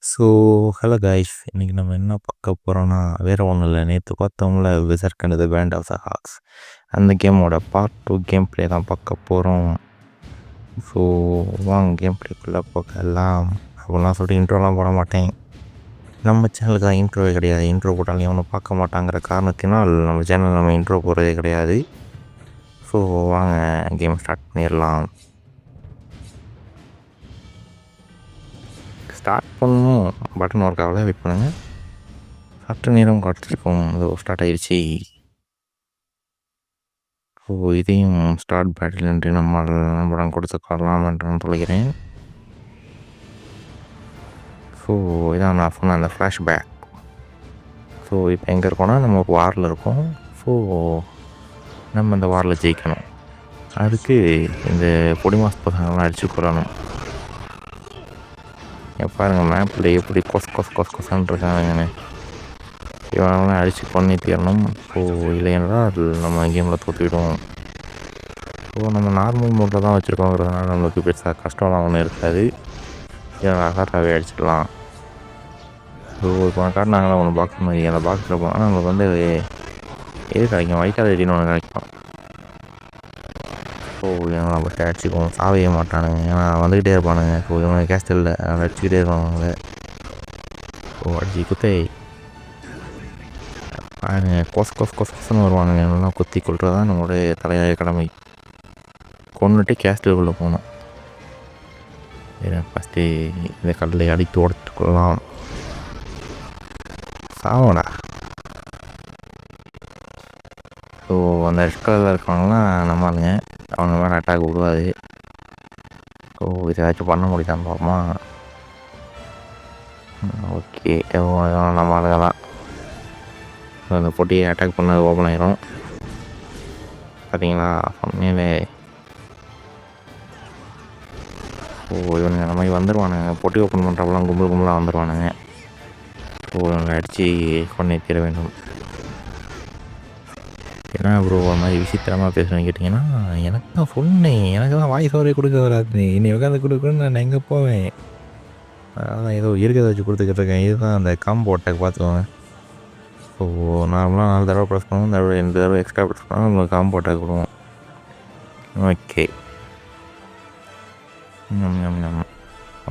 So hello guys, இன்றைக்கி நம்ம என்ன பார்க்க போகிறோன்னா வேறு ஒன்றும் இல்லை. நேற்று பார்த்தோம்ல Berserk and the band of the Hawks, அந்த கேமோட பார்ட் 2 கேம் ப்ளே தான் பார்க்க போகிறோம். ஸோ வாங்க கேம் ப்ளேக்குள்ளே போகலாம். அப்படிலாம் சொல்லிட்டு இன்ட்ரோலாம் போட மாட்டேன். நம்ம சேனலுக்கு தான் இன்ட்ரோவே கிடையாது. இன்ட்ரோ போட்டாலும் எவனும் பார்க்க மாட்டாங்கிற காரணத்தினால் நம்ம சேனல் நம்ம இன்ட்ரோ போடுறதே கிடையாது. ஸோ வாங்க கேம் ஸ்டார்ட் பண்ணிடலாம். ஸ்டார்ட் பண்ணணும், பட்டன் ஒர்க் ஆகல, வெயிட் பண்ணுங்கள். சற்று நேரம் காட்டிருக்கோம், அது ஸ்டார்ட் ஆயிடுச்சு. ஸோ இதையும் ஸ்டார்ட் பேட்டில் என்று நம்மளுடன் கொடுத்துக்கலாம் என்று நான் சொல்கிறேன். ஸோ இதான் நான் சொன்ன அந்த ஃப்ளாஷ்பேக். ஸோ இப்போ எங்கே இருக்கோன்னா நம்ம ஒரு வாரில் இருக்கோம். ஸோ நம்ம இந்த வாரில் ஜெயிக்கணும். அதுக்கு இந்த பொடிமாஸ் பசங்கள்லாம் அடித்து கொள்ளணும். பாருங்கள் மேப்பில் எப்படி கொசான்னு இருக்காங்கன்னு. இவனெல்லாம் அடித்து பண்ணி தீரணும். ஸோ இல்லையென்றால் அது நம்ம கேமில் தோற்றுவிடுவோம். ஸோ நம்ம நார்மல் மோட்டில் தான் வச்சுருக்கோங்கிறதுனால நம்மளுக்கு பெருசாக கஷ்டம்லாம் ஒன்றும் இருக்காது. இதை அசால்ட்டாகவே அடிச்சிடலாம். ஸோ இப்போ காட்டினாங்களா ஒன்று பாக்ஸ் மாதிரி, அந்த பாக்ஸில் போனால் நம்மளுக்கு வந்து எது கிடைக்கும், வைட்டால் ரெடின்னு ஒன்று கிடைக்கும். ஸோ இவங்க நம்ம அடிச்சுக்குவோம், சாவையே மாட்டானுங்க, ஏன்னா வந்துக்கிட்டே இருப்பானுங்க. ஸோ இவங்க கேஸ்டலில் அடிச்சுக்கிட்டே இருப்பாங்க. ஸோ அடிச்சு குத்தை கொசன்னு வருவானுங்க. நல்லா குத்தி கொள்வது தான் நம்மளுடைய தலையாய கடமை. கொண்டுட்டு கேஸ்டலுக்குள்ளே போகணும். ஃபஸ்ட்டு இந்த கடலை அடித்து உடச்சு கொள்ளலாம். சாவடா. ஸோ அந்த ரெட் கலரில் இருக்கவங்களாம் நம்மளுங்க, அவங்க மேலே அட்டாக் விடுவாது. ஸோ இது ஏதாச்சும் பண்ண முடியுதான்னு பார்ப்போமா? ஓகே, நம்ம ஆளுங்க தான். ஸோ அந்த பொட்டியை அட்டாக் பண்ண ஓப்பன் ஆகிரும். பார்த்தீங்களா, சொன்னேனே. ஸோ இவனுங்க அந்த மாதிரி வந்துடுவானுங்க. பொட்டி ஓப்பன் பண்ணுறப்பெல்லாம் கும்பலாக வந்துடுவானுங்க. ஸோ இவங்க அடித்து கொண்டே தீர வேண்டும். ஏன்னா ப்ரோ ஒரு மாதிரி விசித்திரமாக பேசுகிறேன்னு கேட்டிங்கன்னா, எனக்கு தான் சொன்னேன், எனக்கு தான் வாய்ஸ் ஓவரே கொடுக்க வராது. இன்னை உட்காந்து கொடுக்குறேன்னு நான் எங்கே போவேன்? அதான் ஏதோ இருக்கிறத வச்சு கொடுத்துக்கிட்டு இருக்கேன். இதுதான் அந்த காம்போ அட்டாக் பார்த்துக்கோங்க. ஸோ நார்மலாக 4 தடவை ப்ரெஸ் பண்ணுவோம், இந்த தடவை 2 தடவை எக்ஸ்ட்ரா ப்ரெஸ் பண்ணுவோம், உங்களுக்கு காம்போ அட்டாக் கொடுவோம். ஓகே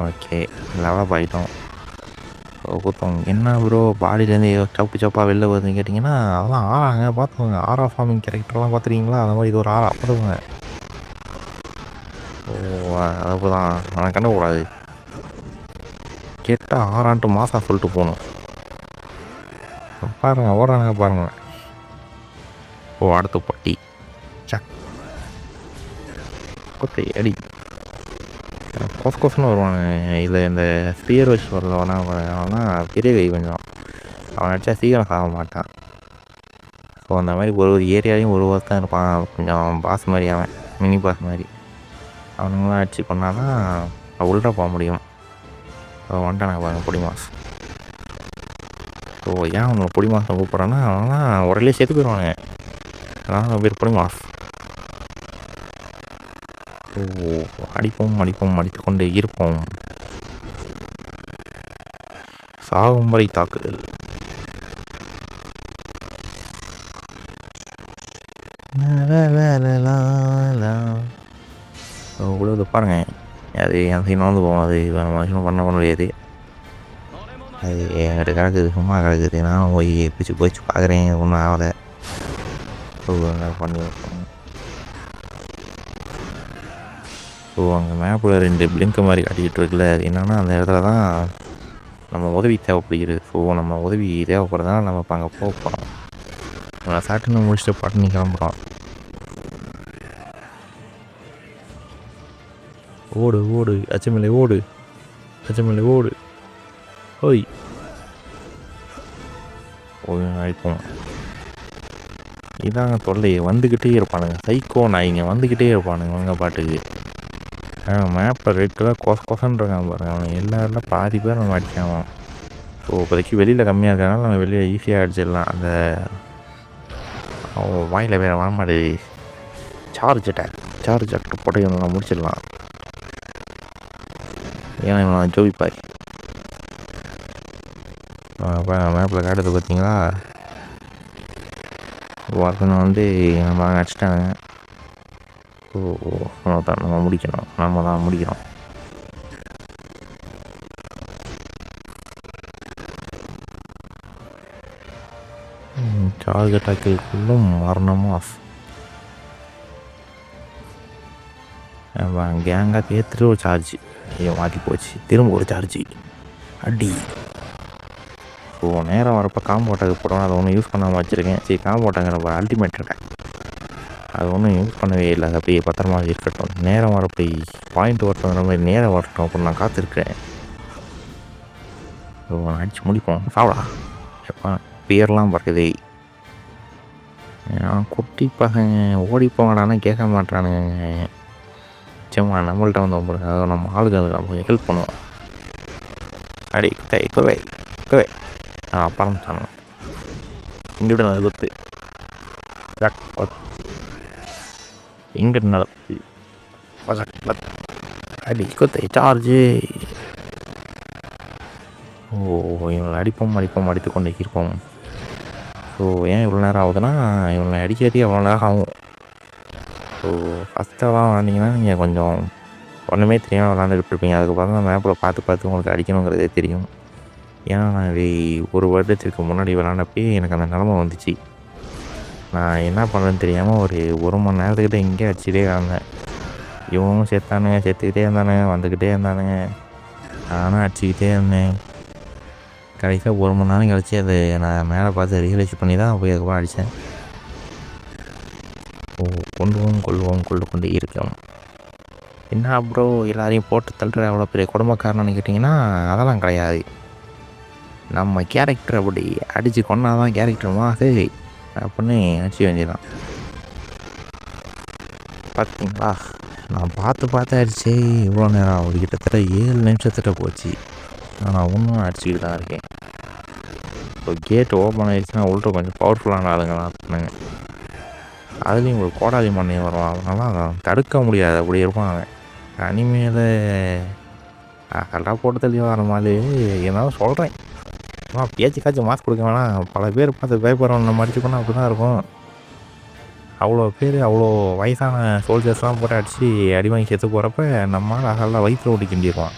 ஓகே, லெவலப் ஆகிட்டோம். ஸோ கொடுத்தோம். என்ன ப்ரோ பாடியிலேருந்து சப்பாக வெளில வருதுன்னு கேட்டிங்கன்னா, அதெல்லாம் ஆறாங்க பார்த்துக்கோங்க. ஆரா ஃபார்மிங் கேரக்டர்லாம் பார்த்துருக்கீங்களா? அந்த மாதிரி இது ஒரு ஆறா பார்த்துக்கோங்க. ஸோ அதுக்கு தான் நான் கண்டுக்கூடாது. கேட்டால் ஆறான்ட்டு மாதம் சொல்லிட்டு போகணும். பாருங்கள் ஓடுறானுங்க பாருங்கள். ஓ அடுத்த பட்டி சக் கொத்தை அடி கொசன்னு வருவானு. இதில் இந்த ஸ்பியர் வச்சு வரலவனா அவனா பெரிய கை கொஞ்சம். அவன் அடித்தா சீக்கிரம் சாக மாட்டான். ஸோ அந்த மாதிரி ஒரு ஏரியாலையும் ஒரு தான் இருப்பான். கொஞ்சம் பாஸ் மாதிரி, அவன் மினி பாஸ் மாதிரி. அவனுங்களாம் அடிச்சு பண்ணாதான் உள்ளே போக முடியும். ஸோ வந்துட்டானுங்க பாருங்கள் பொடி மாஸ். ஸோ ஏன் அவனை பொடி மாதம் கூப்பிட்றான்னா, அவன்லாம் உடலே சேர்த்து போயிடுவானுங்க. அதனால் பேர் பொடி மாஸ். ஸோ அடிப்போம் அடித்து கொண்டே இருப்போம். சாகும் வரை தாக்குதல். உழுது பாருங்க, அது என் சீன் வந்து போகும். அது மனுஷனும் பண்ண முடியாது. அது என்கிட்ட கிடக்குது, சும்மா கிடக்குது. நான் போய் போச்சு பார்க்குறேன், ஒன்றும் ஆகலை. ஸோ பண்ணி வைப்போம். ஸோ அங்கே மேப்பில் 2 பிளிங்க் மாதிரி காட்டிக்கிட்டு இருக்குல்ல, அது என்னென்னா அந்த இடத்துல தான் நம்ம உதவி தேவைப்படுகிறது. ஸோ நம்ம உதவி தேவைப்படுறதுனால நம்ம இப்போ அங்கே போக போகிறோம். நான் சாட்டுன்னு முடிச்சுட்டு பாட்டு கிளம்புறோம். ஓடு ஓடு அச்சமில்லை, ஓடு அச்சமில்லை, ஓடு. ஓய் ஆயிப்போம். இதாங்க தொல்லை, வந்துக்கிட்டே இருப்பானுங்க. சைக்கோ நாய்ங்க வந்துக்கிட்டே இருப்பானுங்க அவங்க பாட்டுக்கு. மேப்பில் ரெட் கலர் கொசன்னு இருக்கான் பாருங்க. அவன் எல்லாரும் பாதி பேர் நம்ம அடிச்சான். ஸோ இப்போதைக்கு வெளியில் கம்மியாக இருக்கிறனால நம்ம வெளியே ஈஸியாக அடிச்சிடலாம். அந்த அவன் வாயில் வேறு வரமாடி சார்ஜ் அட்டாக் போட்டு இவனை முடிச்சிடலாம். ஏன்னா இவன் ஜோவிப்பாய். மேப்பில் காட்டுறது பார்த்தீங்களா? ஒருத்தனை வந்து நம்ம அடிச்சிட்டாங்க. நம்ம முடிக்கணும், நம்ம தான் முடிக்கிறோம். சார்ஜ் அட்டாக்குள்ளும் மரணமும் ஆஃப். கேங்காக தேர்த்துட்டு ஒரு சார்ஜ் மாற்றி போச்சு. திரும்ப ஒரு சார்ஜ் அடி. ஸோ நேரம் வரப்போ காம்போ அட்டாக் போட்டோம். அதை ஒன்றும் யூஸ் பண்ணாமல் வச்சுருக்கேன். சரி, காம்போ அட்டாக் நம்ம அல்டிமேட் அட்டாக் அது ஒன்றும் யூஸ் பண்ணவே இல்லை. அது அப்படியே பத்திரமா இருக்கட்டும். நேரம் வரப்போ பாயிண்ட் வரட்டும், மாதிரி நேரம் வரட்டும் அப்படின்னு நான் காத்திருக்கேன். ஸோ அடித்து முடிப்போம். சாவடா எப்போ பேர்லாம் பறக்குது. குட்டி பசங்க ஓடிப்போங்கடான்னு கேட்க மாட்டானுங்க. சும்மா நம்மள்கிட்ட வந்து நம்ம ஆளுகளுக்கு நம்ம ஹெல்ப் பண்ணுவோம். அடி குவை குவை பறந்துட்டானு இங்கிட்ட நடத்து இங்கிட்ட நடத்து அடி குத்தை சார்ஜு. இவங்களை அடிப்போம் அடித்து கொண்டு இருப்போம். ஸோ ஏன் இவ்வளோ நேரம் ஆகுதுன்னா, இவங்களை அடிக்கடி அவ்வளோ நேரம் ஆகும். ஸோ ஃபஸ்ட்டெல்லாம் விளாண்டிங்கன்னா நீங்கள் கொஞ்சம் ஒன்றுமே தெரியாமல் விளாண்டுட்டு இருப்பீங்க. அதுக்கப்புறம் தான் மேப்பில் பார்த்து உங்களுக்கு அடிக்கணுங்கிறதே தெரியும். ஏன்னா நான் ஒரு வருடத்திற்கு முன்னாடி விளாண்டப்பே எனக்கு அந்த நிலமை வந்துச்சு. நான் என்ன பண்ணுறேன்னு தெரியாமல் ஒரு மணி நேரத்துக்கிட்ட இங்கே அடிச்சுட்டே இருந்தேன். இவனும் செத்துக்கிட்டே இருந்தானுங்க, வந்துக்கிட்டே இருந்தானுங்க. நானும் அடிச்சுக்கிட்டே இருந்தேன். கடைசியாக ஒரு மணி நேரம் கழிச்சு அது நான் மேலே பார்த்து ரியலைஸ் பண்ணி தான் போய் அதுக்கப்புறம் அடித்தேன். கொண்டு கொண்டு இருக்கோம். என்ன ப்ரோ எல்லாரையும் போட்டு தள்ளுற அவ்வளோ பெரிய குடும்பக்காரன்னு கேட்டிங்கன்னா, அதெல்லாம் கிடையாது. நம்ம கேரக்டர் அப்படி அடித்து கொண்டாதான் கேரக்டருமா சரி அப்படின்னு அடிச்சு வேண்டியதான். பார்த்தீங்களா, நான் பார்த்து அடிச்சே இவ்வளோ நேரம் ஆகுது. கிட்டத்தட்ட 7 நிமிஷத்துட்ட போச்சு. நான் இன்னும் அடிச்சுக்கிட்டு தான் இருக்கேன். இப்போ கேட் ஓப்பன் ஆகிடுச்சுன்னா உள்ள கொஞ்சம் பவர்ஃபுல்லான ஆளுங்களாம் இருப்பாங்க. அதுலேயும் ஒரு கோடாலி மண்ணே வரும். அதனால தடுக்க முடியாது, அப்படி இருப்பாங்க. அனிமேல கரெக்டாக போட்டு தள்ளி வர மாதிரி என்னாலும் சொல்கிறேன். ஆனால் பேச்சுக்காச்சும் மாஸ்க் கொடுக்க வேணாம். பல பேர் பார்த்து பயப்படுறோம். நம்ம அடிச்சு பண்ணால் அப்படி தான் இருக்கும். அவ்வளோ பேர் அவ்வளோ வயசான சோல்ஜர்ஸ்லாம் போட்டு அடித்து அடி வாங்கி செத்து போகிறப்ப நம்மளால் அதெல்லாம் வயிற்றுல ஓட்டி கிண்டிடுவான்.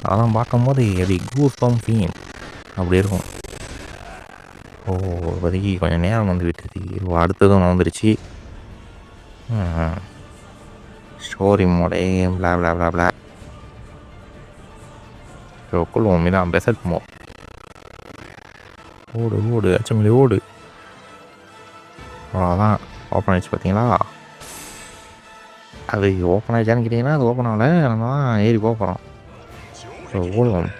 அதெல்லாம் பார்க்கும்போது அப்படி கூஸ் பம்ப் ஃபீல் அப்படி இருக்கும். இப்போதைக்கு கொஞ்சம் நேரம் வந்து விட்டுது. அடுத்ததும் வந்துருச்சு. ஸ்டோரி மோடே பிளா பிளா பிளா பிளா கொள்வோம். இதான் பெசட் மோ. ஓடு அச்சமில்லை ஓடு. அவ்வளோதான். ஓப்பன் ஆகிடுச்சு பார்த்தீங்களா? அது ஓப்பன் ஆகிடுச்சான்னு கேட்டிங்கன்னா அது ஓப்பன் ஆகலை. நம்ம தான் ஏறி போகிறோம். ஓடுவோம்.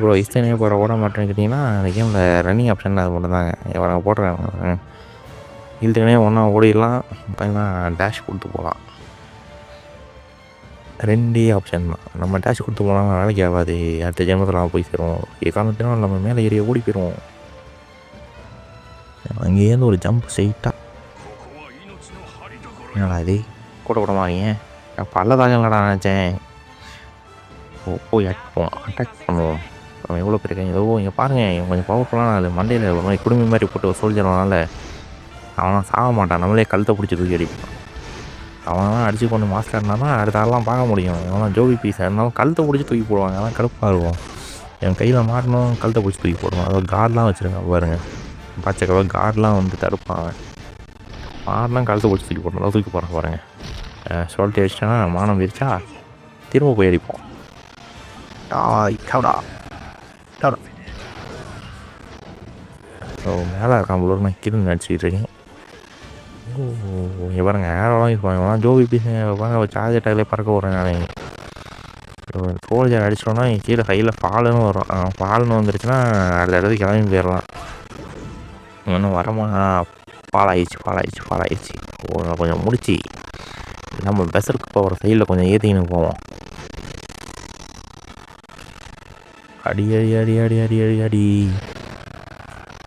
ப்ரோ இஸ்தனியாக போகிற ஓட மாட்டேன்னு கேட்டிங்கன்னா, அந்த கேமில் ரன்னிங் ஆப்ஷனில் அது மட்டும் தாங்க. இவங்க போடுறாங்க இழுத்துக்கினே ஒன்றா ஓடிடலாம். பார்த்தீங்கன்னா டேஷ் கொடுத்து போகலாம். 2 ஆப்ஷன் தான். நம்ம டேஷ் கொடுத்து போனால் வேலைக்கு ஆகாது. அடுத்த ஜென்மத்தில் நம்ம போய் சேருவோம். காரணத்தினால நம்ம மேலே ஏறிய ஓடி போயிடுவோம். அங்கேருந்து ஒரு ஜம்ப் ஸ்ட்ரெயிட்டாக. என்னடா இது கூட விட மாறீங்க? பல்லதாகலடா நினச்சேன். போய் அட்டாக் பண்ணுவோம். அவன் எவ்வளோ பெரிய ஏதோ இங்கே பாருங்கள், கொஞ்சம் பவர்ஃபுல்லான அது மண்டையில் ஒரு மாதிரி குடும்பி மாதிரி போட்டு ஒரு சோல்ஜர்னால அவனால் சாக மாட்டான். நம்மளே கழுத்தை பிடிச்சி தூக்கி அடிப்பான். அவனெல்லாம் அடித்து கொண்டு மாஸ்டர்னா தான் அடுத்த ஆளெலாம் பார்க்க முடியும். அவனால் ஜோபி பீஸாக இருந்தாலும் கழுத்தை பிடிச்சி தூக்கி போடுவாங்க. அதெல்லாம் கடுப்பாக இருக்கும். என் கையில் மாட்டணும், கழுத்தை பிடிச்சி தூக்கி போடுவான். அதாவது கார்டெலாம் வச்சுருங்க பாருங்கள். பச்சைக்கவா கார்டெலாம் வந்து தடுப்பான். மாடெலாம் கழுத்தை பிடிச்சி தூக்கி போடணும். அதாவது தூக்கி போடுற பாருங்கள். சொல்லிட்டு வச்சிட்டேன்னா மானம் விரிச்சா திரும்ப போய் அடிப்போம். மேலே இருக்கான் போல நான் கீழே நடிச்சிக்கிட்டு இருக்கேன். இங்கே பாருங்க ஏரோலாம் யூஸ் பண்ணுவாங்க. ஜோபி பீஸ் பாருங்க ஒரு சார்ஜ் அட்டாக்லேயே பறக்க விட்றேன். நான் சோல்ஜர் அடிச்சிட்டோன்னா கீழே கையில் ஃபாலுன்னு வரும். ஃபாலுன்னு வந்துருச்சுன்னா அடுத்த இடத்துக்கு கிளம்பி போயிடலாம். இன்னும் வரமா பாலாயிடுச்சு. கொஞ்சம் முடிச்சு நம்ம பெசருக்கு போகிற சைடில் கொஞ்சம் ஏற்றிக்கின்னு போவோம். அடி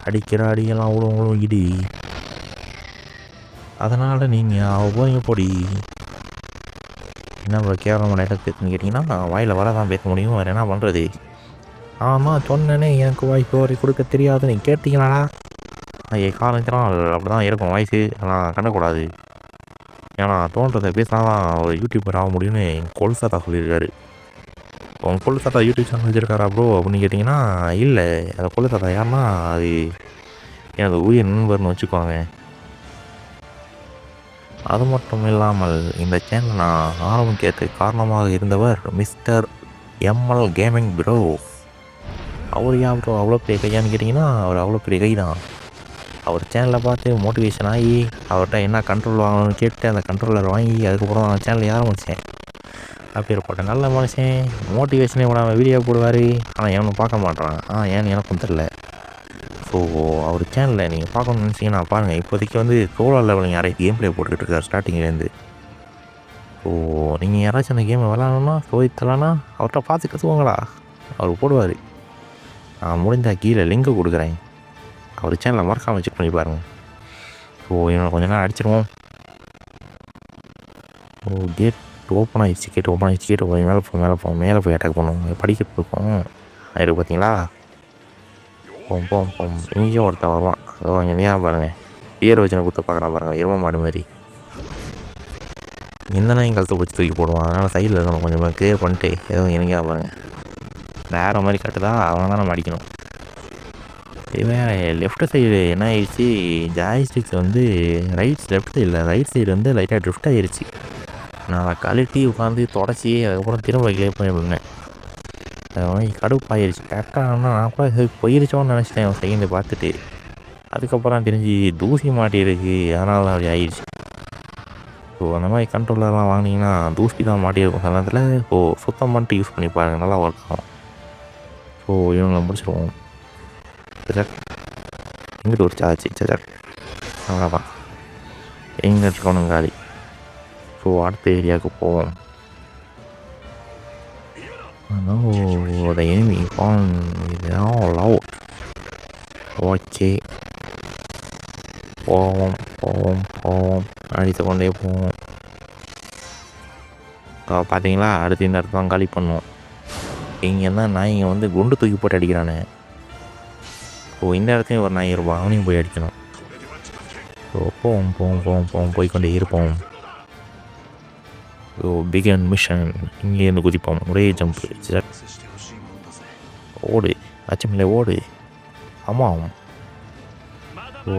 அடிக்கிற அடியெல்லாம் அவ்வளோ இடி. அதனால் நீங்கள் போய் பொடி என்ன கேவலமான இடத்துக்கு பேசுன்னு கேட்டிங்கன்னா வாயில் வர தான் பேச முடியும். வேறு என்ன பண்ணுறது? ஆமாம் சொன்னேனே எனக்கு வாய்ஸ் ஓவர் கொடுக்க தெரியாது, நீ கேட்டீங்களா? காரணத்தினால் அப்படி தான் இருக்கும் வாய்ஸு, ஆனால் கண்டக்கூடாது. ஏன்னா தோன்றதை பேசினா தான் ஒரு யூடியூபர் ஆக முடியும்னு என் கொலுசாத்தா சொல்லியிருக்காரு. உங்கள் கொலுசாத்தா யூடியூப் சேனல் வச்சுருக்காரா ப்ரோ அப்படின்னு கேட்டிங்கன்னா, இல்லை அந்த கொலுசாத்தா யாருன்னா அது எனது உயிர் நண்பர்னு வச்சுக்குவாங்க. அது மட்டும் இல்லாமல் இந்த சேனலை நான் ஆரம்பிக்கிறதுக்கு காரணமாக இருந்தவர் மிஸ்டர் எம்எல் கேமிங் ப்ரோ. அவர் ஏன் ப்ரோ அவ்வளோ பெரிய கையான்னு கேட்டிங்கன்னா, அவர் அவ்வளோ பெரிய கை தான். அவர் சேனலை பார்த்து மோட்டிவேஷன் ஆகி அவர்கிட்ட என்ன கண்ட்ரோல் வாங்கணும்னு கேட்டு அந்த கண்ட்ரோலர் வாங்கி அதுக்கப்புறம் நான் சேனலை ஆரம்பித்தேன். அப்படிப்பட்ட நல்ல மனுஷன் மோட்டிவேஷனே விடாமல் வீடியோ போடுவார், ஆனால் எவனும் பார்க்க மாட்டான். ஏன்னு எனக்கும் தெரில. ஸோ அவர் சேனலில் நீங்கள் பார்க்கணும்னு நினச்சிங்கன்னா பாருங்கள். இப்போதைக்கு வந்து சோலோ லெவலில் யாரையும் கேம் ப்ளே போட்டுக்கிட்டு இருக்கார் ஸ்டார்டிங்லேருந்து. ஸோ நீங்கள் யாராச்சும் அந்த கேமை விளாடணுன்னா தோய்த்தலான்னா அவர்கிட்ட பார்த்து கற்றுவாங்களா, அவர் போடுவார். நான் முடிஞ்சால் கீழே லிங்க்கு கொடுக்குறேன், அவர் சேனலை மறக்காமல் செக் பண்ணி பாருங்கள். ஸோ இவனை கொஞ்ச நேரம் அடிச்சிருவோம். ஸோ கேட் ஓப்பன் ஆகிடுச்சு, கேட் மேலே போய் அட்டாக் பண்ணுவோம். படிக்கிட்டு இருக்கோம் இருக்கு பார்த்தீங்களா. போம் இங்கேயும் ஒருத்தன் வருவான். அதோ இங்கே நேரம் பாருங்கள், பேர் வச்சுன குத்த பார்க்குறான் பாருங்கள், எரும மாடு மாதிரி. இந்த நாயும் கழுத்தை பிடிச்சி தூக்கி போடுவான். அதனால் சைடில் இருக்கணும் கொஞ்சம் கிளியர் பண்ணிட்டு ஏதோ எனக்கே பாருங்கள் வேறு மாதிரி கட்டுதா, அவனை தான் நம்ம அடிக்கணும். வேறு லெஃப்ட் சைடு என்ன ஆயிடுச்சு, ஜாய்ஸ்டிக்ஸ் வந்து லெஃப்ட் சைடு வந்து லைட்டாக ட்ரிஃப்ட் ஆகிடுச்சு. நான் அதை கழட்டி உட்காந்து தொடச்சி அதுக்கப்புறம் திரும்ப கிளியர் பண்ணி விடுனேன். அது கடுப்பாயிருச்சு. கரெக்டாக நான் கூட போயிருச்சோன்னு நினச்சிட்டேன் செகண்டு பார்த்துட்டு. அதுக்கப்புறம் தெரிஞ்சு தூசி மாட்டியிருக்கு, அதனால தான் அப்படி ஆயிடுச்சு. ஸோ அந்த மாதிரி கண்ட்ரோலர்லாம் வாங்கினீங்கன்னா தூசி தான் மாட்டியிருக்கும் சில நேரத்தில். ஸோ சுத்தம் பண்ணிட்டு யூஸ் பண்ணி பாருங்கள், நல்லா ஒர்க் ஆகும். ஸோ இவங்களை முடிச்சிடுவோம். சார் எங்கிட்ட ஒரு சாச்சு சார் அவ்வளோதான், எங்கே இருக்கணும் காலி. ஸோ அடுத்த ஏரியாவுக்கு போவோம். the enemy found is all out. Okay போவோம் அடித்து கொண்டே போவோம். பார்த்தீங்களா, அடுத்து இந்த இடத்துல தான் காலி பண்ணுவோம். இங்கே தான் நாய்ங்க வந்து குண்டு தூக்கி போட்டு அடிக்கிறானே. இந்த இடத்துலையும் ஒரு நாய் இருப்பான், அவனையும் போய் அடிக்கணும். போவோம் போய்கொண்டே இருப்போம். Begin mission. இங்கேருந்து குதிப்போம், ஒரே ஜம்ப்பு. ஓடு அச்சமில்லை ஓடு. ஆமாம்.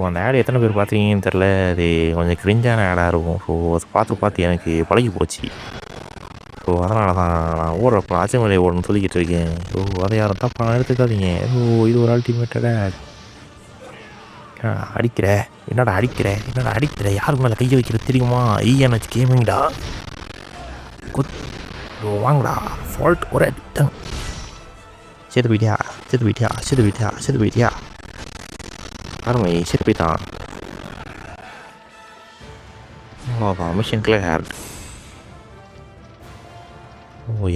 அந்த ஆடு எத்தனை பேர் பார்த்துருக்கீங்கன்னு தெரில, அது கொஞ்சம் கிரிஞ்சான ஆடாக இருக்கும். அதை பார்த்து எனக்கு பழகி போச்சு. அதனால தான் நான் ஓடுறப்போ அச்சமில்லை ஓடுன்னு சொல்லிக்கிட்டு இருக்கேன். அதை யாரும் தப்பாக எடுத்துக்காதீங்க. இது ஒரு அல்டிமேட்டடா என்னடா அடிக்கிற யாருக்கு மேலே கையை வைக்கிறது தெரியுமா? ENH கேமிங்டா. வாங்கடா ஃபால்ட் ஒரு செத்து போயிட்டியா அருமை, செத்து போயிட்டான். அவ்வளோதான், மிஷன் கிளியர்.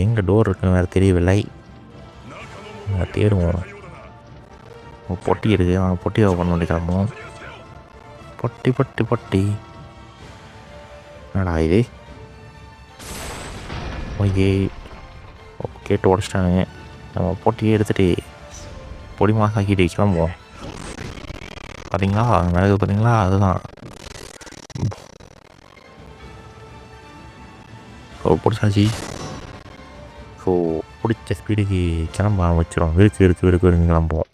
எங்கே டோர் இருக்குன்னு வேறு தெரியவில்லை, தேடுவோம். பொட்டி இருக்குது, அவன் பொட்டி ஓப்பன் பண்ணி கிளம்புவோம். பொட்டி என்னடா இது? ஓகே கேட்டு உடச்சிட்டாங்க. நம்ம பொட்டியை எடுத்துகிட்டு பொடி மாசாக்கிட்டு கிளம்புவோம். பார்த்தீங்களா நடக்குது, பார்த்தீங்களா? அதுதான் பிடிச்சாச்சு. பிடிச்ச ஸ்பீடுக்கு கிளம்ப ஆரம்பிச்சிடும். வெறுக்கு கிளம்புவோம்.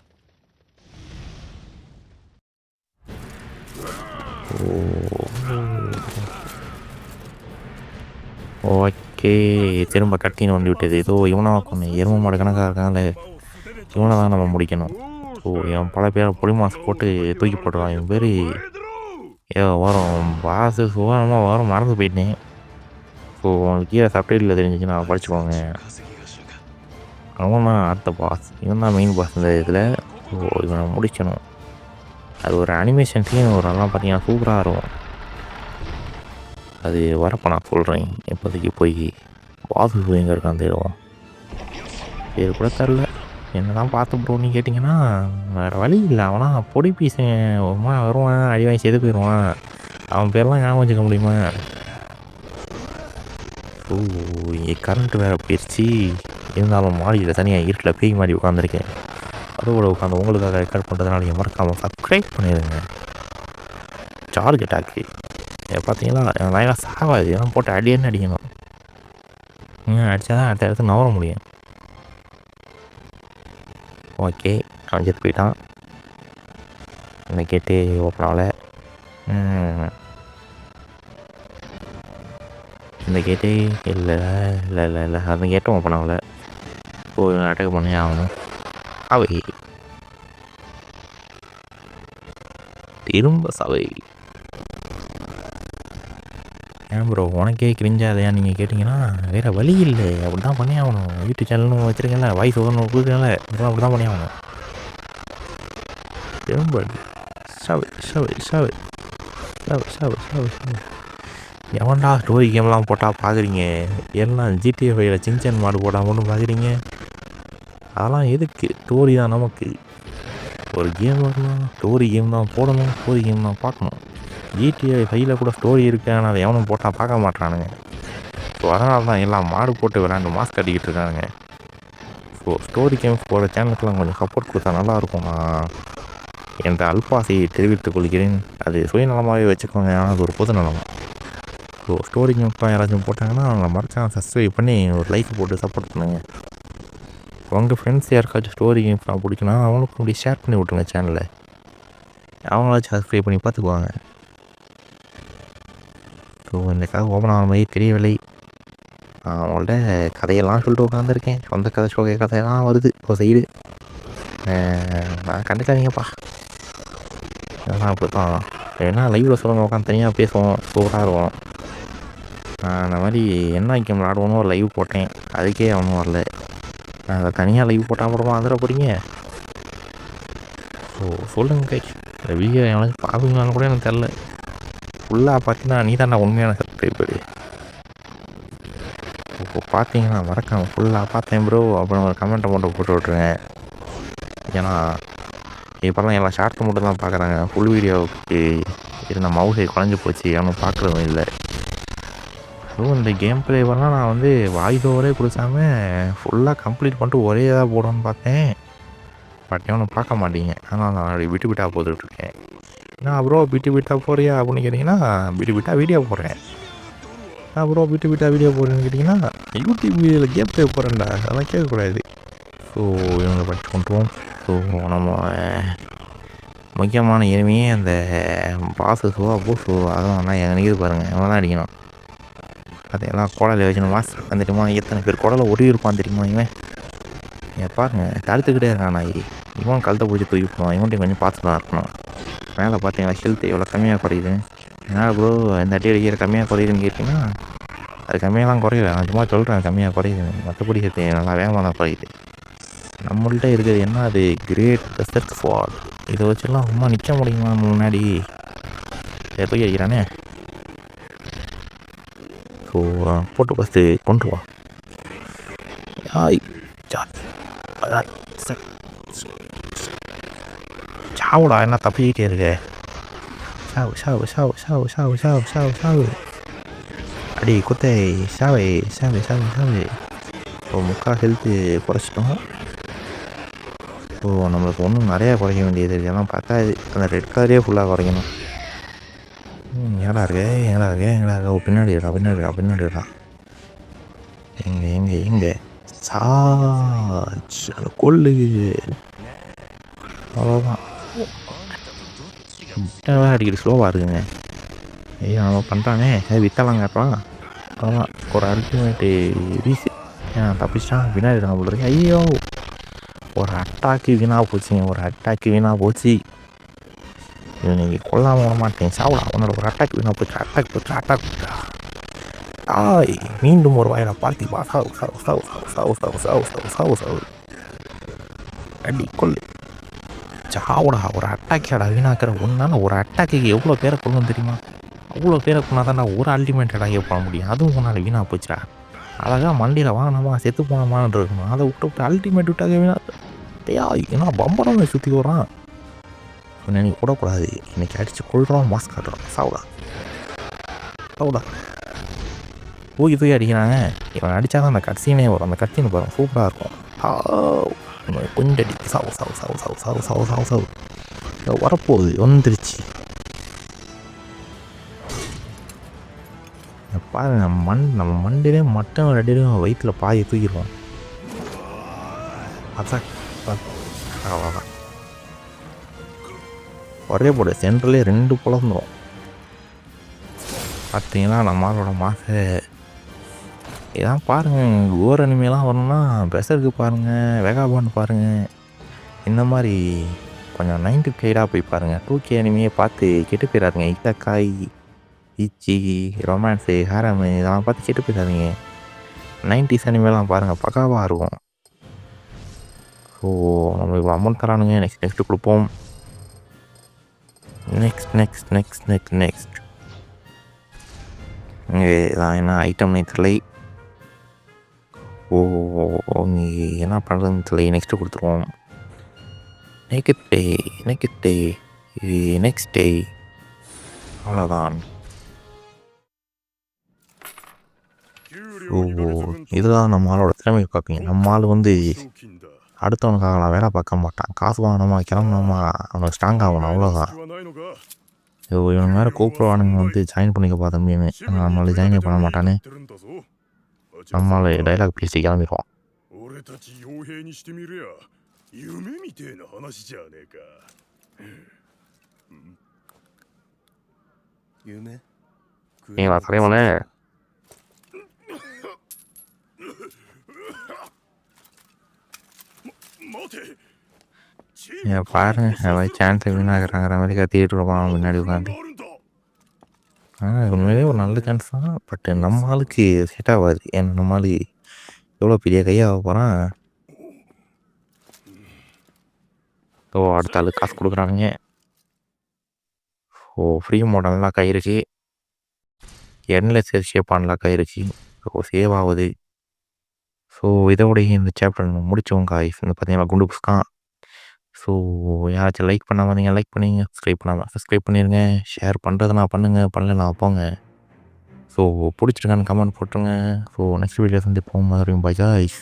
ஓகே திரும்ப கட்டின்னு வந்து விட்டது. இவனை வாக்கணும், எரும மாடு கணக்காக இருக்காங்களே, இவனை தான் நம்ம முடிக்கணும். இவன் பல பேர் பொடி மாசு போட்டு தூக்கி போட்டுருவான். இவன் பேர் வரும் பாசு சுகாரமாக வரும், மறந்து போயிட்டேன். அவனுக்கு கீழே சப்டைட்டில் தெரிஞ்சிச்சுன்னா படிச்சுக்கோங்க. அவன் தான் அடுத்த பாஸ், இவன் தான் மெயின் பாஸ் இந்த இதில். இவனை முடிக்கணும். அது ஒரு அனிமேஷன் சீன் வரலாம், பார்த்தீங்கன்னா சூப்பராக இருக்கும். அது வரப்போ நான் சொல்கிறேன். இப்போதைக்கு போய் பாசு எங்கே இருக்கான்னு தேடுவோம். பேர் கூட தெரில, என்ன தான் பார்த்து ப்ரோன்னு கேட்டிங்கன்னா வேறு வழி இல்லை. அவனா பொடி பீஸுமா வருவான், அடி வாங்கி செய்து போயிடுவான். அவன் பேரெலாம் ஞாபகம் வச்சுக்க முடியுமா? கரண்ட்டு வேறு போயிடுச்சு. இருந்தாலும் மாடியில் தனியாக இருட்டில் பேய் மாதிரி உட்காந்துருக்கேன். அதோட உட்காந்து உங்களுக்காக ரெக்கார்ட் பண்ணுறதுனால நீங்கள் மறக்காமல் சப்ஸ்கிரைப் பண்ணிடுங்க. சார்ஜ் அட்டாக்கு பார்த்தீங்களா, நான் சாவாது ஏன்னா போட்டு அடியன்னு அடிக்கணும். அடித்தா தான் அடுத்த இடத்துல நவர முடியும். ஓகே, அவன் செத்து போயிட்டான். இந்த கேட்டு ஓப்பன் ஆகலை. இந்த கேட்டு இல்லை இல்லை இல்லை இல்லை அந்த கேட்டும் ஓப்பன் ஆகலை. அட்டாக் பண்ணே ஆகணும். அவை திரும்ப சவை. ஏன் ப்ரோ உனக்கே கிரிஞ்சா இல்லையா நீங்கள் கேட்டிங்கன்னா வேறு வழி இல்லை, அப்படி தான் பண்ணி ஆகணும். யூடியூப் சேனல்னு வச்சுருக்கேன்ல, வாய்ஸ் ஒன்று கொடுக்குறேன்ல, இதெல்லாம் அப்படி தான் பண்ணி ஆகணும். திரும்ப சவை சவை சவை சவை சவை சவை சவை. எவன்டா ஸ்டோரி கேம்லாம் போட்டால் பார்க்குறீங்க? எல்லாம் GTA 5 சின்சன் மாடு போட்டால் மட்டும் பார்க்குறீங்க. அதெல்லாம் எதுக்கு? ஸ்டோரி தான் நமக்கு. ஒரு கேம் வரணும், ஸ்டோரி கேம் தான் போடணும், ஸ்டோரி கேம் தான் பார்க்கணும். GTA 5 கூட ஸ்டோரி இருக்கு, ஆனால் அதை எவனும் போட்டால் பார்க்க மாட்டானுங்க. ஸோ அதனால தான் எல்லாம் மாடு போட்டு விளையாண்டு மாஸ்க் கட்டிக்கிட்டு இருக்கானுங்க. ஸோ ஸ்டோரி கேம்ஸ் போகிற சேனலுக்குலாம் கொஞ்சம் சப்போர்ட் கொடுத்தா நல்லாயிருக்கும். நான் என்ற அல்பாசையை தெரிவித்துக் கொள்கிறேன். அது சுயநலமாகவே வச்சுக்கோங்க, ஆனால் அது ஒரு பொது நலமா. ஸோ ஸ்டோரி கேம்ஸ்லாம் யாராச்சும் போட்டாங்கன்னா அவங்கள மறக்காம சப்ஸ்கிரைப் பண்ணி ஒரு லைக் போட்டு சப்போர்ட் பண்ணுங்க. உங்கள் ஃப்ரெண்ட்ஸ் யாருக்காச்சும் ஸ்டோரி கேம்ஸ்லாம் பிடிக்குன்னா அவங்களுக்கும் அப்படி ஷேர் பண்ணி விட்ருங்க சேனலில். அவங்களாச்சும் சப்ஸ்கிரைப் பண்ணி பார்த்துக்குவாங்க. ஸோ இந்தக்காக ஓப்பன் ஆன மாதிரி தெரியவில்லை. அவங்கள்ட்ட கதையெல்லாம் சொல்லிட்டு உட்காந்துருக்கேன். சொந்த கதை சோகை கதையெல்லாம் வருது ஒரு சைடு. நான் கண்டுக்காதீங்கப்பா, அதெல்லாம் அப்படி தான். ஏன்னா லைவில் சொல்லுங்க, உட்காந்து தனியாக பேசுவோம், சூப்பராக இருக்கும். அந்த மாதிரி என்ன கேம் விளாடுவோன்னு ஒரு லைவ் போட்டேன், அதுக்கே அவனும் வரல. நான் அதை தனியாக லைவ் போட்டால் அப்புறமா வந்துட போகிறீங்க. ஸோ சொல்லுங்க கை, இந்த வீடியோ எனக்கு பார்ப்பீங்களான்னு கூட எனக்கு தெரில. ஃபுல்லாக பார்த்தீங்கன்னா நீ தான் உண்மையான சப்ஸ்கிரைபர். இப்போ பார்த்தீங்கன்னா மறக்காமல் ஃபுல்லாக பார்த்தேன் ப்ரோ அப்படின்னு ஒரு கமெண்ட்டை மட்டும் போட்டு விட்ருங்க. ஏன்னா இப்போல்லாம் எல்லாம் ஷார்ட் மட்டும் தான் பார்க்குறாங்க. ஃபுல் வீடியோவுக்கு இருந்த மவுசை குறைஞ்சி போச்சு, அவனும் பார்க்குறதும் இல்லை. ஸோ இந்த கேம் ப்ளே பண்ணால் நான் வந்து வாய்ஸ் ஓவரே கொடுக்காம ஃபுல்லாக கம்ப்ளீட் பண்ணிட்டு ஒரே இதாக போடணும்னு பார்த்தேன். பட் எவனும் பார்க்க மாட்டீங்க, ஆனால் நான் அப்படி விட்டு விட்டாக போட்டுட்ருக்கேன். நான் ப்ரோ விட்டு விட்டாக போறியா அப்படின்னு கேட்டிங்கன்னா விட்டு விட்டாக வீடியோ போடுறேன். நான் ப்ரோ விட்டு விட்டாக வீடியோ போடுறேன்னு கேட்டிங்கன்னா யூடியூப் வீடியோவில் கேம் ப்ளே போடுறேன்டா, அதெல்லாம் கேட்கக்கூடாது. ஸோ இவங்களை படித்து கொண்டுருவோம். ஸோ நம்ம முக்கியமான எனிமையே அந்த பாசு ஷோவா பூசு அதெல்லாம் நான் எங்கே நிற்கிது பாருங்கள், அவன் தான் அடிக்கணும். அதையெல்லாம் குடலை வச்சுன்னு மாஸ்டர் வந்துட்டுமா, எத்தனை பேர் குடலை ஒரே இருப்பான் தெரியுமா இவன். ஏன் பாருங்கள் கழுத்துக்கிட்டே இருக்கான் நாய். இவன் கழுத்தை பிடிச்சி தூக்கி போவான், இவன்ட்டையும் கொஞ்சம் பார்த்து தான் இருக்கணும். மேலே பார்த்தீங்களா ஹெல்த் எவ்வளோ கம்மியாக குறையுது. ஏன்னா ப்ரோ இந்த அடி அடிக்கிற கம்மியாக குறையுதுன்னு கேட்டிங்கன்னா அது கம்மியாகலாம் குறையல, நான் சும்மா சொல்கிறேன் கம்மியாக குறையுது. மற்றபடி நல்லா வேகமாக தான் குறையுது. நம்மள்கிட்ட இருக்கிறது என்ன, அது கிரேட் டெசர்ட் ஸ்வாட். இதை வச்சுலாம் சும்மா நிற்க முடியுமா முன்னாடி போய் அடிக்கிறானே. ஸோ போட்டு ஃபஸ்ட்டு கொண்டு வா. சாவுடா, என்ன தப்பிக்கிட்டே இருக்கு. சாவு சாவு சாவு சாவு சாவு சாவு சாவு சாவு அடி குத்தை சாவை சாவை சாவை சாவை. இப்போ முக்கால் ஹெல்த்து குறைச்சிட்டோம். ஸோ நம்மளுக்கு ஒன்றும் நிறையா குறைக்க வேண்டியது இருக்குது. எல்லாம் பார்த்தா அந்த ரெட் கலரே ஃபுல்லாக குறைக்கணும். ஏடா இருக்கு ஏடா இருக்கு எங்கடா இருக்கா, பின்னாடி இருக்கா பின்னாடி இருக்கா பின்னாடி இருக்கா. எங்கே எங்கே எங்கே சார்ஜ் கொள்ளு. அவ்வளோதான் அடிக்கடி ஸ்லோவாக இருக்குங்க. ஐயோ அவன் பண்ணுறானே வித்தலாம் கேட்பான். அவ்வளோதான் ஒரு அல்டிமேட்டு ரீசி தப்பிச்சிட்டான். பின்னாடி இருக்கான் போல இருக்கு. ஐயோ ஒரு அட்டாக்கு வீணாக போச்சுங்க, ஒரு அட்டாக்கு வீணாக போச்சு. நீங்கள் கொல்லாமல் விட மாட்டேன், சாவுடா. உன்னோட ஒரு அட்டாக் வீணாக போச்சு, அட்டாக் போச்சு அட்டாக் போச்சா. ஆய் மீண்டும் ஒரு வாயில பார்த்திப்பா. சாவு சாவு சாவு சாவு சாவு சாவு சாவு சாவு சாவு அடி கொல்லு சாவுடா. ஒரு அட்டாக்கேடா வீணாக்கிற. ஒன்றால் ஒரு அட்டாக்கு எவ்வளோ பேரை கொள்ளணும் தெரியுமா? அவ்வளோ பேரை கொண்டா தான்டா ஒரு அல்டிமேட் அடாக்கே போட முடியும். அதுவும் ஒன்றால் வீணாக போச்சுடா. அழகாக மண்டியில் வாங்கினமா செத்து போனமான்னு இருக்கணும். அதை விட்டு அல்டிமேட் விட்டாக்க வீணா டேயா. ஏன்னா பம்பரமே சுற்றி வரான். நீ விடக்கூடாது, இன்னைக்கு அடித்து கொள்கிறோம் மாஸ்க் காட்டுறோம். சாவுடா சாவுடா தூக்கி தூக்கி அடிக்கிறாங்க. இவன் அடித்தா தான் அந்த கட்சீனே வரும். அந்த கட்சீனை பாருங்க சூப்பராக இருக்கும். கொஞ்சம் அடி சாவு சாவு சாவு சாவு சாவு சாவு சாவு சாவு வரப்போகுது வந்துருச்சு. பாருங்க நம்ம மண்டிலே மட்டன் ரெடியும் வயிற்றில் பாதி தூக்கிடுவோம். அதான் அவ்வளோதான் ஒரே போடு சென்ட்ரலே 2 பொழந்துடும். பார்த்தீங்கன்னா நம்மளோட இதான் பாருங்கள். ஓர் அனிமையெல்லாம் வரணும்னா பெசருக்கு பாருங்கள், வெகாபான் பாருங்கள். இந்த மாதிரி கொஞ்சம் 90 கைடாக போய் பாருங்கள். 2K அனிமையை பார்த்து கெட்டு போயிடாதுங்க. இத்தக்காய் ஈச்சி ரொமான்ஸு ஹேரமு இதெல்லாம் பார்த்து கெட்டு போயிடாதீங்க. 90s அனிமேலாம் பாருங்கள் பக்காவாக இருக்கும். ஸோ நம்ம இவ்வளோ அமௌண்ட் தரானுங்க. நெக்ஸ்ட் கொடுப்போம். நெக்ஸ்ட் இதான் என்ன ஐட்டம்னே தெரியலை. என்ன பண்ணுறதுன்னு தெரியலை. நெக்ஸ்ட்டு கொடுத்துருவோம். நெக்ஸ்ட் டே அவ்வளோதான். இதுதான் நம்ம ஆளோட திறமை பார்ப்பீங்க. நம்ம ஆள் அடுத்தவனுக்காக வேலை பார்க்க மாட்டான். காசு வாங்கணுமா கிளம்பணுமா அவனுக்கு ஸ்ட்ராங் ஆகணும், அவ்வளோதான். இவனுங்க வேறு கூப்பிடுவானுங்க ஜாயின் பண்ணிக்கப்பா தம்பின்னு. நம்மளால ஜாயினே பண்ண மாட்டானே. நம்மளால டைலாக் பேசி கிளம்பிடுவான். நீங்களா தலைவனே பாருங்க ஏதாவது சான்ஸை வீணாகிறாங்கிற மாதிரி கத்திட்டு இருப்பான் முன்னாடி உட்காந்து. உண்மையிலே ஒரு நல்ல சான்ஸ் தான். பட் நம்ம ஆளுக்கு செட் ஆகாது. ஏன்னா நம்ம ஆளு எவ்வளோ பெரிய கையாக போகிறான். அடுத்த ஆளு காசு கொடுக்குறானுங்க. ஃப்ரீ மோட் அன்லாக் ஆகிருக்கு. எண்ட்லெஸ் ஷேப் அன்லாக் ஆகிருக்கு. சேவ் ஆகுது. இதோடைய இந்த சாப்டர் முடிச்சவங்க காய்ஸ் பார்த்தீங்கன்னா குண்டு புஸ்கான். யாராச்சும் லைக் பண்ணாமல் நீங்கள் லைக் பண்ணிங்க, சப்ஸ்கிரைப் பண்ணிடுங்க. ஷேர் பண்ணுறதுனா பண்ணுங்கள், பண்ணலாம் போங்க. பிடிச்சிருக்கான்னு கமெண்ட் போட்டுருங்க. நெக்ஸ்ட் வீடியோ சந்திப்போம். மறுபடியும் பை காய்ஸ்.